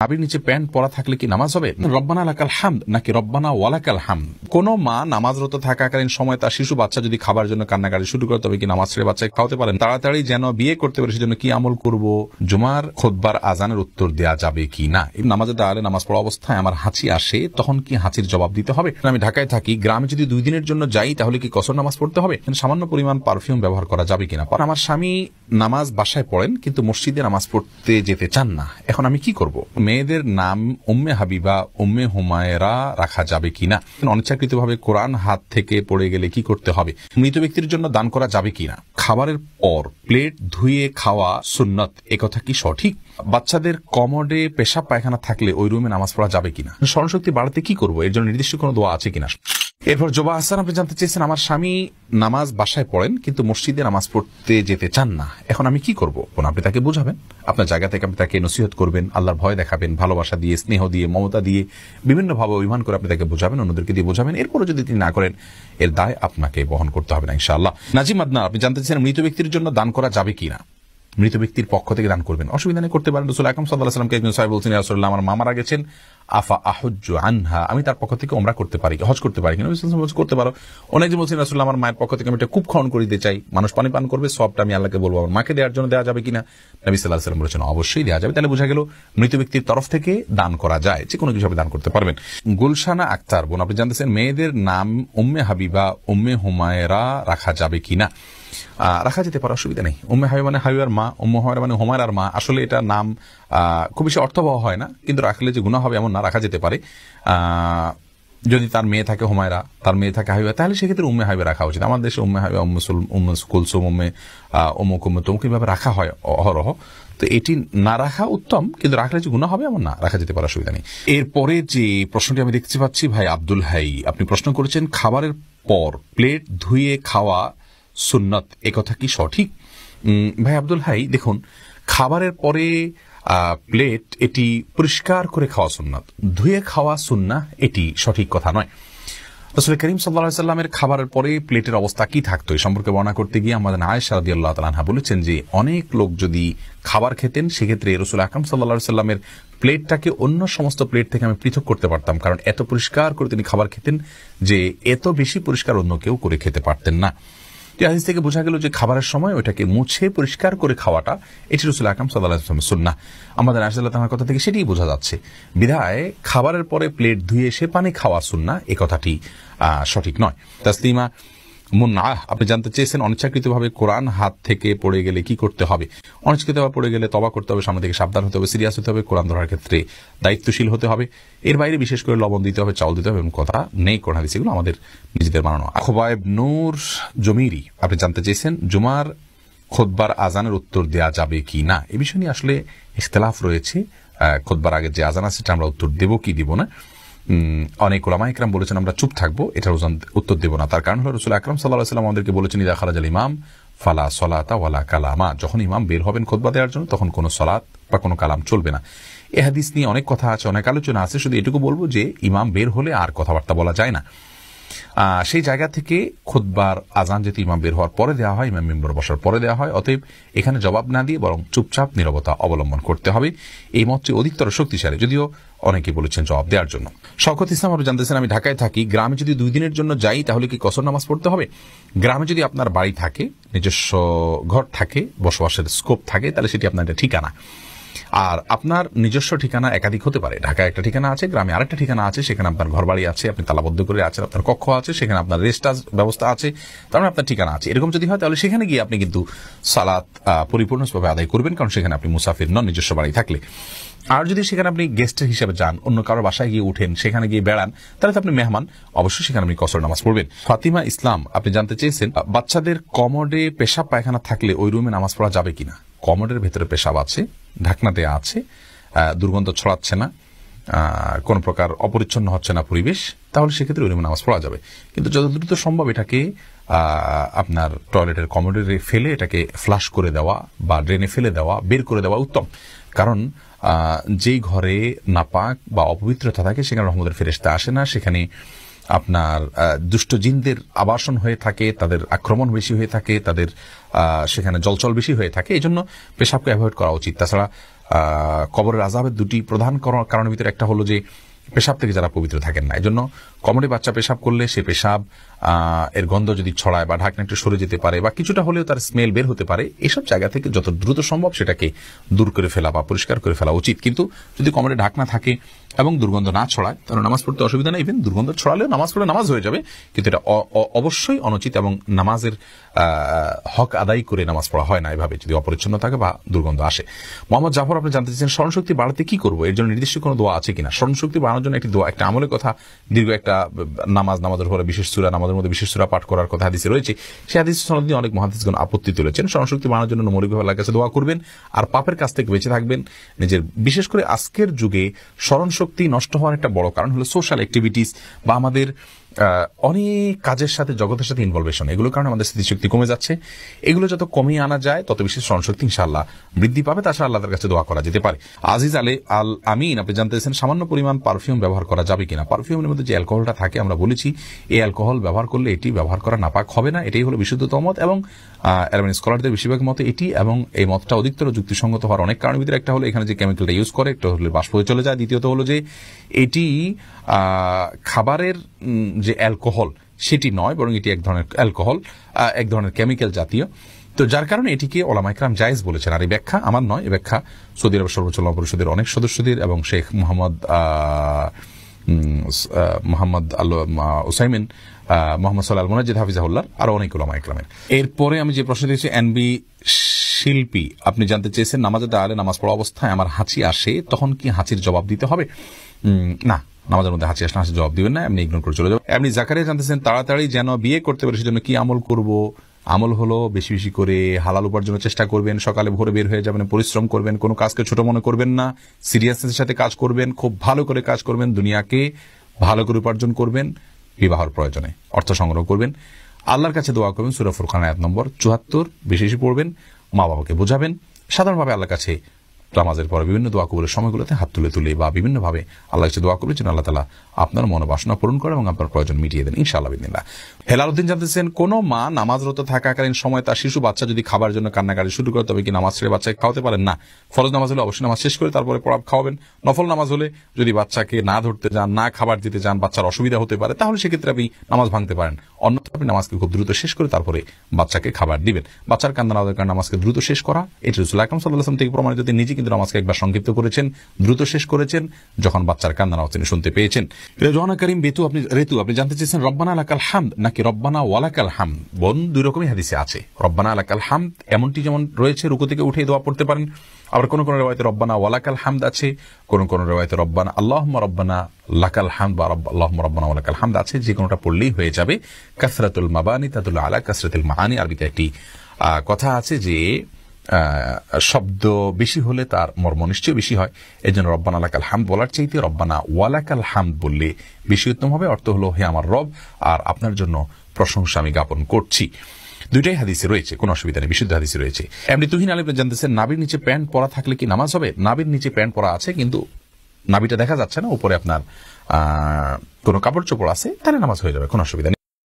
নাভির নিচে প্যান্ট পরা থাকলে কি নামাজ হবে? রব্বানা লাকাল হামদ নাকি রব্বানা ওয়ালাকাল হামদ? কোন মা নামাজরত থাকাকালীন সময় তার শিশু বাচ্চা যদি খাবার জন্য কান্নাকাটি শুরু করে তবে কি নামাজ ছেড়ে বাচ্চাকে খাওয়াতে পারেন? তাড়াতাড়ি যেন বিয়ে করতে পারে সেজন্য কি আমল করব? জুমার খুতবার আজানের উত্তর দেওয়া যাবে কি না? নামাজের দাঁড়ালে নামাজ পড়া অবস্থায় আমার হাঁচি আসে, তখন কি হাঁচির জবাব দিতে হবে? আমি ঢাকায় থাকি, গ্রামে যদি 2 দিনের জন্য যাই তাহলে কি কসর নামাজ পড়তে হবে? সামান্য পরিমাণ পারফিউম ব্যবহার করা যাবে কিনা? আমার স্বামী নামাজ বাসায় পড়েন কিন্তু মসজিদে নামাজ পড়তে যেতে চান না, এখন আমি কি করব? মেয়েদের নাম উম্মে হাবিবা, উম্মে হুমায়রা রাখা যাবে কিনা? অনিচ্ছাকৃতভাবে কোরআন হাত থেকে পড়ে গেলে কি করতে হবে? মৃত ব্যক্তির জন্য দান করা যাবে কিনা? খাবারের পর প্লেট ধুয়ে খাওয়া সুন্নত, একথা কি সঠিক? বাচ্চাদের কমোডে পেশাব পায়খানা থাকলে ওই রুমে নামাজ পড়া যাবে কিনা? স্মরণশক্তি বাড়াতে কি করব? এর জন্য নির্দিষ্ট কোনো দোয়া আছে কিনা? এরপর জোবা হাসান আপনি জানতে চেয়েছেন, আমার স্বামী নামাজ বাসায় পড়েন কিন্তু মসজিদে নামাজ পড়তে যেতে চান না, এখন আমি কি করব? আপনি তাকে বোঝাবেন, আপনার জায়গা থেকে আপনি তাকে নসিহত করবেন, আল্লাহর ভয় দেখাবেন, ভালোবাসা দিয়ে, স্নেহ দিয়ে, মমতা দিয়ে, বিভিন্ন ভাবে অভিমান করে আপনি তাকে বোঝাবেন, অন্যদেরকে দিয়ে বোঝাবেন। এরপরও যদি তিনি না করেন এর দায় আপনাকে বহন করতে হবে না ইনশাআল্লাহ। নাজিম আদনান আপনি জানতে চেয়েছেন, মৃত ব্যক্তির জন্য দান করা যাবে কিনা? মৃত ব্যক্তির পক্ষ থেকে দান করবেন, অসুবিধা নেই, করতে পারেন। রাসূল আকরাম সাল্লাল্লাহু আলাইহি ওয়াসাল্লামকে একজন সাহাবী বলছেন, ইয়া রাসূলুল্লাহ, আমার মা মারা গেছেন, আফা আহুজ্জু আনহা, আমি তার পক্ষ থেকে উমরা করতে পারি, হজ করতে পারি কিনা? করতে পারো। অনেকজন বলছেন, রাসূলুল্লাহ, আমার মায়ের পক্ষ থেকে আমি একটা কূপ খনন করে দিতে চাই, মানুষ পানি পান করবে, সবটা আমি আল্লাহকে বলবো, আমার মাকে দেওয়ার জন্য দেওয়া যাবে কিনা? নবী সাল্লাল্লাহু আলাইহি ওয়াসাল্লাম বলেছেন, অবশ্যই দেওয়া যাবে। তাহলে বোঝা গেল মৃত ব্যক্তির তরফ থেকে দান করা যায়, যে কোনো কিছু দান করতে পারবেন। গুলশানা আক্তার বোন আপনি জানতেছেন, মেয়েদের নাম উম্মে হাবিবা, উম্মে হুমায়রা রাখা যাবে কিনা? রাখা যেতে পারে, অসুবিধা নেই। উম্মে হাবিবা মানে হাবিবার মা, উম্মে হুমায়রা মানে হুমায়রার মা। আসলে এটা নাম খুব বেশি অর্থবহ হয় না, কিন্তু রাখলে যে গুনাহ হবে এমন না, রাখা যেতে পারে। যদি তার মেয়ে থাকে হুমায়রা, তার মেয়ে থাকে হাবিবা, তাহলে সেক্ষেত্রে উম্মে হাবিবা রাখা উচিত। আমাদের দেশে উম্মে হাবিবা, উম্মে কুলসুম, উম্মে অমুক উম্মে তমুক এইভাবে রাখা হয় অহরহ। তো এটি না রাখা উত্তম, কিন্তু রাখলে যে গুনাহ হবে এমন না, রাখা যেতে পারে, অসুবিধা নেই। এরপরে যে প্রশ্নটি আমি দেখতে পাচ্ছি, ভাই আব্দুল হাই আপনি প্রশ্ন করেছেন, খাবারের পর প্লেট ধুয়ে খাওয়া সুন্নত, একথা কি সঠিক? ভাই আব্দুল হাই, দেখুন, খাবারের পরে প্লেট এটি পরিষ্কার করে খাওয়া সুন্নাত, ধুয়ে খাওয়া সুন্নাহ এটি সঠিক কথা নয়। রাসূল করিম সাল্লাল্লাহু আলাইহি ওয়াসাল্লামের খাবারের পরে প্লেটের অবস্থা কি থাকতো এই সম্পর্কে বর্ণনা করতে গিয়ে আমাদের আয়েশা রাদিয়াল্লাহু তাআলা আনহা বলেছেন যে অনেক লোক যদি খাবার খেতেন সেক্ষেত্রে রাসূল আকরাম সাল্লাল্লাহু আলাইহি ওয়াসাল্লামের প্লেটটাকে অন্য সমস্ত প্লেট থেকে আমি পৃথক করতে পারতাম, কারণ এত পরিষ্কার করে তিনি খাবার খেতেন যে এত বেশি পরিষ্কার অন্য কেউ করে খেতে পারতেন না। হাদিস থেকে বোঝা গেল যে খাবারের সময় ওটাকে মুছে পরিষ্কার করে খাওয়াটা এটি রাসূল আকরাম সাল্লাল্লাহু আলাইহি ওয়াসাল্লামের সুন্নাহ। আমাদের আয়েশা রাদিয়াল্লাহু তাআলার কথা থেকে সেটাই বোঝা যাচ্ছে। বিধায় খাবারের পরে প্লেট ধুয়ে সে পানি খাওয়া সুন্নাহ, এই কথাটি সঠিক নয়। তাসলিমা মুন্না আপনি জানতে চেয়েছেন, অনিচ্ছাকৃতভাবে কোরআন হাত থেকে পড়ে গেলে কি করতে হবে? অনিচ্ছাকৃতভাবে পড়ে গেলে তওবা করতে হবে, সামনে থেকে সাবধান হতে হবে, সিরিয়াস হতে হবে, কোরআন ধরার ক্ষেত্রে দায়িত্বশীল হতে হবে। এর বাইরে বিশেষ করে লবণ দিতে হবে, চাউল দিতে হবে এমন কথা নেই কোরআন হাদিসে, এগুলো আমাদের নিজেদের বানানো। খোবায়েব নূর জমিরি আপনি জানতে চেয়েছেন, জুমার খুতবার আজানের উত্তর দেওয়া যাবে কি না? এই বিষয় নিয়ে আসলে ইখতিলাফ রয়েছে। খুতবার আগে যে আজান আছে সেটা আমরা উত্তর দেব কি দিব না। অনেক উলামা ইকরাম বলেছেন আমরা চুপ থাকবো, এটার উত্তর দেব না। তার কারণ হলো রাসূল আকরাম সাল্লাল্লাহু আলাইহি ওয়াসাল্লাম আমাদেরকে বলেছেন, ইযা খারাজাল ইমাম ফালা সলাতা ওয়ালা কালামা, যখন ইমাম বের হবেন খুতবা দেওয়ার জন্য তখন কোনো সলাত বা কোনো কালাম চলবে না। এই হাদিস নিয়ে অনেক কথা আছে, অনেক আলোচনা আছে, শুধু এটুকু বলবো যে ইমাম বের হলে আর কথাবার্তা বলা যায় না। সেই জায়গা থেকে খুতবার আজান যেহেতু ইমাম বের হওয়ার পরে দেওয়া হয়, ইমাম মিম্বরে বসার পরে দেওয়া হয়, অতএব এখানে জবাব না দিয়ে বরং চুপচাপ নীরবতা অবলম্বন করতে হবে। এই মতটি অধিকতর শক্তিশালী, যদিও অনেকে বলেছেন জবাব দেওয়ার জন্য। শওকত ইসলাম আরো জানতেছেন, আমি ঢাকায় থাকি, গ্রামে যদি 2 দিনের জন্য যাই তাহলে কি কসর নামাজ পড়তে হবে? গ্রামে যদি আপনার বাড়ি থাকে, নিজস্ব ঘর থাকে, বসবাসের স্কোপ থাকে, তাহলে সেটি আপনার একটা ঠিকানা। আর আপনার নিজস্ব ঠিকানা একাধিক হতে পারে, ঢাকায় একটা ঠিকানা আছে, গ্রামে আরেকটা ঠিকানা আছে, সেখানে আপনার ঘর বাড়ি আছে, আপনি তালাবদ্ধ করে আছেন, আপনার কক্ষ আছে, সেখানে আপনার রেস্ট ব্যবস্থা আছে, তার মানে আপনার ঠিকানা আছে। এরকম যদি হয় তাহলে সেখানে গিয়ে আপনি কিন্তু সালাত পরিপূর্ণভাবে আদায় করবেন, কারণ সেখানে আপনি মুসাফির নন নিজস্ব বাড়ি থাকলে। আর যদি সেখানে আপনি গেস্টের হিসেবে যান, অন্য কারোর বাসায় গিয়ে উঠেন, সেখানে গিয়ে বেড়ান, তাহলে তো আপনি মেহমান, অবশ্যই সেখানে আপনি কসর নামাজ পড়বেন। ফাতিমা ইসলাম আপনি জানতে চেয়েছেন, বাচ্চাদের কমোডে পেশাব পায়খানা থাকলে ওই রুমে নামাজ পড়া যাবে কিনা? কমোডের ভেতরে পেশাব আছে, ঢাকনা দেয়া আছে, দুর্গন্ধ ছড়াচ্ছে না, কোন প্রকার অপরিচ্ছন্ন হচ্ছে না পরিবেশ, তাহলে সেক্ষেত্রে ওই রুমে নামাজ পড়া যাবে। কিন্তু যত দ্রুত সম্ভব এটাকে আপনার টয়লেটের কমোডে ফেলে এটাকে ফ্লাশ করে দেওয়া বা ড্রেনে ফেলে দেওয়া, বের করে দেওয়া উত্তম। কারণ যেই ঘরে নাপাক বা অপবিত্রতা থাকে সেখানে রহমতের ফেরেশতা আসে না, সেখানে আপনার দুষ্ট জিনদের আবাসন হয়ে থাকে, তাদের আক্রমণ বেশি হয়ে থাকে, তাদের সেখানে জলচল বেশি হয়ে থাকে, এই জন্য পেশাবকে অ্যাভয়েড করা উচিত। তাছাড়া কবরের আযাবের দুটি প্রধান কারণের ভিতরে একটা হলো যে পেশাব থেকে যারা পবিত্র থাকেন না, এজন্য কমরে বাচ্চা পেশাব করলে সে পেশাব এর গন্ধ যদি ছড়ায় বা ঢাকনা একটু সরে যেতে পারে বা কিছুটা হলেও তার স্মেল বের হতে পারে, এসব জায়গা থেকে যত দ্রুত সম্ভব সেটাকে দূর করে ফেলা বা পরিষ্কার করে ফেলা উচিত। কিন্তু যদি কমরে ঢাকনা থাকে এবং দুর্গন্ধ না ছড়ায় তাহলে নামাজ পড়তে অসুবিধা নেই। ইভেন দুর্গন্ধ ছড়ালেও নামাজ পড়লে নামাজ হয়ে যাবে, কিন্তু এটা অবশ্যই অনুচিত এবং নামাজের হক আদায় করে নামাজ পড়া হয় না এভাবে যদি অপরিচ্ছন্ন থাকে বা দুর্গন্ধ আসে। মোহাম্মদ জাফর, আপনি জানতে চাইছেন স্মরণশক্তি বাড়াতে কি করবো, এর জন্য নির্দিষ্ট কোনো দোয়া আছে কিনা? স্মরণশক্তি বাড়ানোর জন্য একটি দোয়া, একটা আমলের কথা, দীর্ঘ একটা নামাজের পরে বিশেষ সূরা, নামাজের মধ্যে বিশেষ সূরা পাঠ করার কথা হাদিসে রয়েছে। সেই হাদিস সনদ নিয়ে অনেক মুহাদ্দিসগণ আপত্তি তুলেছেন। স্মরণশক্তি বাড়ানোর জন্য মৌলিকভাবে আল্লাহর কাছে দোয়া করবেন আর পাপের কাছ থেকে বেঁচে থাকবেন। নিজের, বিশেষ করে আজকের যুগে স্মরণশক্তি নষ্ট হওয়ার একটা বড় কারণ হলো সোশ্যাল অ্যাক্টিভিটিস বা আমাদের অনেক কাজের সাথে, জগতের সাথে ইনভলভেশন, এগুলোর কারণে আমাদের স্মৃতিশক্তি কমে যাচ্ছে। এগুলো যত কমিয়ে আনা যায় তত বেশি স্মরণশক্তি ইনশাআল্লাহ বৃদ্ধি পাবে। তাছাড়া আল্লাহর কাছে দোয়া করা যেতে পারে। আজিজ আল আমিন, আপনি জানতে চাইছেন সামান্য পরিমাণ পারফিউম ব্যবহার করা যাবে কিনা? পারফিউমের মধ্যে যে অ্যালকোহলটা থাকে, আমরা বলেছি এই অ্যালকোহল ব্যবহার করলে এটি ব্যবহার করা নাপাক হবে না, এটাই হলো বিশুদ্ধতম মত এবং অ্যারাবিক স্কলারদের বেশিরভাগ মতে এটি, এবং এই মতটা অধিকতর যুক্তিসঙ্গত হওয়ার অনেক কারণের ভিতরে একটা হলো এখানে যে কেমিক্যালটা ইউজ করে, একটা হলো বাষ্প হয়ে চলে যায়, দ্বিতীয়ত হলো যে এটি খাবারের যে অ্যালকোহল সেটি নয়, বরং এটি এক ধরনের অ্যালকোহল, এক ধরনের কেমিক্যাল জাতীয়। তো যার কারণে এটিকে ওলামা ইকরাম জায়েজ বলেছেন। আর এই ব্যাখ্যা আমার নয়, এই ব্যাখ্যা সৌদি আরব সর্বোচ্চ ওলামা পরিষদের অনেক সদস্যদের এবং শেখ মোহাম্মদ উসাইমিন, মোহাম্মদ সাল্লাহ মুনাজ্জিদ হাফিজাহুল্লাহ, আরো অনেক ওলামা ইকরামের। এরপরে আমি যে প্রশ্ন দিয়েছি, এনবি শিল্পী, আপনি জানতে চেয়েছেন নামাজে দাঁড়ালে নামাজ পড়া অবস্থায় আমার হাঁচি আসে, তখন কি হাঁচির জবাব দিতে হবে? না, নামাজের মধ্যে হাঁচি আসলে হাঁচি জবাব দিবেন না, এমনি ইগনোর করে চলে যাবে। এমনি জাকারিয়া জানতেছেন তাড়াতাড়ি যেন বিয়ে করতে পারে সেজন্য কি আমল করব? আমল হলো বেশি বেশি করে হালাল উপার্জনের চেষ্টা করবেন, সকালে ভোরে বের হয়ে যাবেন, পরিশ্রম করবেন, কোনো কাজকে ছোট মনে করবেন না, সিরিয়াসনেসের সাথে কাজ করবেন, খুব ভালো করে কাজ করবেন, দুনিয়াকে ভালো করে উপার্জন করবেন, বিবাহের প্রয়োজনে অর্থ সংগ্রহ করবেন, আল্লাহর কাছে দোয়া করবেন, সূরা ফুরকান আয়াত নম্বর ৭৪ বেশি বেশি পড়বেন, মা বাবাকে বোঝাবেন, সাধারণভাবে আল্লাহর কাছে নামাজের পরে বিভিন্ন দোয়া কবুলের সময়গুলোতে হাত তুলে তুলে বা বিভিন্নভাবে আল্লাহর কাছে দোয়া করবেন যেন আল্লাহ তাআলা আপনার মনোবাসনা পূরণ করে এবং আপনার প্রয়োজন মিটিয়ে দেন ইনশাআল্লাহ বিদিনিল্লাহ। হেলালউদ্দিন জানতেছেন, কোন মা নামাজরত থাকাকালীন সময় তার শিশু বাচ্চা যদি খাবার জন্য কান্নাকাটি শুরু করে তবে কি নামাজ ছেড়ে বাচ্চাকে খাওয়াতে পারেন? না, ফরজ নামাজ হলে অবশ্যই নামাজ শেষ করে তারপরে খাওয়াবেন। নফল নামাজ হলে যদি বাচ্চাকে না ধরতে যান, না খাবার দিতে যান, বাচ্চার অসুবিধা হতে পারে, তাহলে সেক্ষেত্রে আপনি নামাজ ভাঙতে পারেন। অন্যথা আপনি নামাজকে খুব দ্রুত শেষ করে তারপরে বাচ্চাকে খাবার দিবেন। বাচ্চার কান্না না কারণে নামাজকে দ্রুত শেষ করা এটি রাসূল আকরাম সাল্লাল্লাহু আলাইহি ওয়াসাল্লাম থেকে প্রমাণিত। তিনি নিজে কিন্তু নামাজকে একবার সংক্ষিপ্ত করেছেন, দ্রুত শেষ করেছেন যখন বাচ্চার কান্নার আওয়াজ তিনি শুনতে পেয়েছেন। রেজওয়ানা করিম রেতু, আপনি জানতে চেয়েছেন রব্বানা লাকাল হামদ নাকি রব্বানা ওয়ালাকাল হামদ? বোন, দুই রকমই হাদিসে আছে। রব্বানা লাকাল হামদ এমনটি যেমন রয়েছে রুকু থেকে উঠে দোয়া পড়তে পারেন, আবার কোন কোন রিওয়ায়াতে রব্বানা ওয়ালাকাল হামদ আছে, কোন কোন রিওয়ায়াতে রব্বানা আল্লাহুম্মা রব্বানা লাকাল হামদ বা আল্লাহুম্মা রব্বানা ওয়ালাকাল হামদ আছে। যে কোনটা পড়লেই হয়ে যাবে। কাসরাতুল মাবানি তাদুল্লু আলা কাসরাতিল মাআনি, আরবিতে একটি কথা আছে যে শব্দ বেশি হলে তার মর্ম নিশ্চয় বেশি হয়। এই জন্য রব্বানা লাকাল হামদ বলার চাইতে রব্বানা ওয়ালাকাল হামদ বললে বেশি উত্তম হবে। অর্থ হলো, হে আমার রব, আর আপনার জন্য প্রশংসা আমি জ্ঞাপন করছি। দুইটাই হাদিসে রয়েছে, কোনো অসুবিধা নেই, বিশুদ্ধ হাদিসে রয়েছে। এমনি তুহিন আলী জানতেছেন, নাবির নিচে প্যান্ট পরা থাকলে কি নামাজ হবে? নাবির নিচে প্যান্ট পরা আছে কিন্তু নাবিটা দেখা যাচ্ছে না, উপরে আপনার কোনো কাপড় চোপড় আছে, তাহলে নামাজ হয়ে যাবে, কোনো অসুবিধা নেই।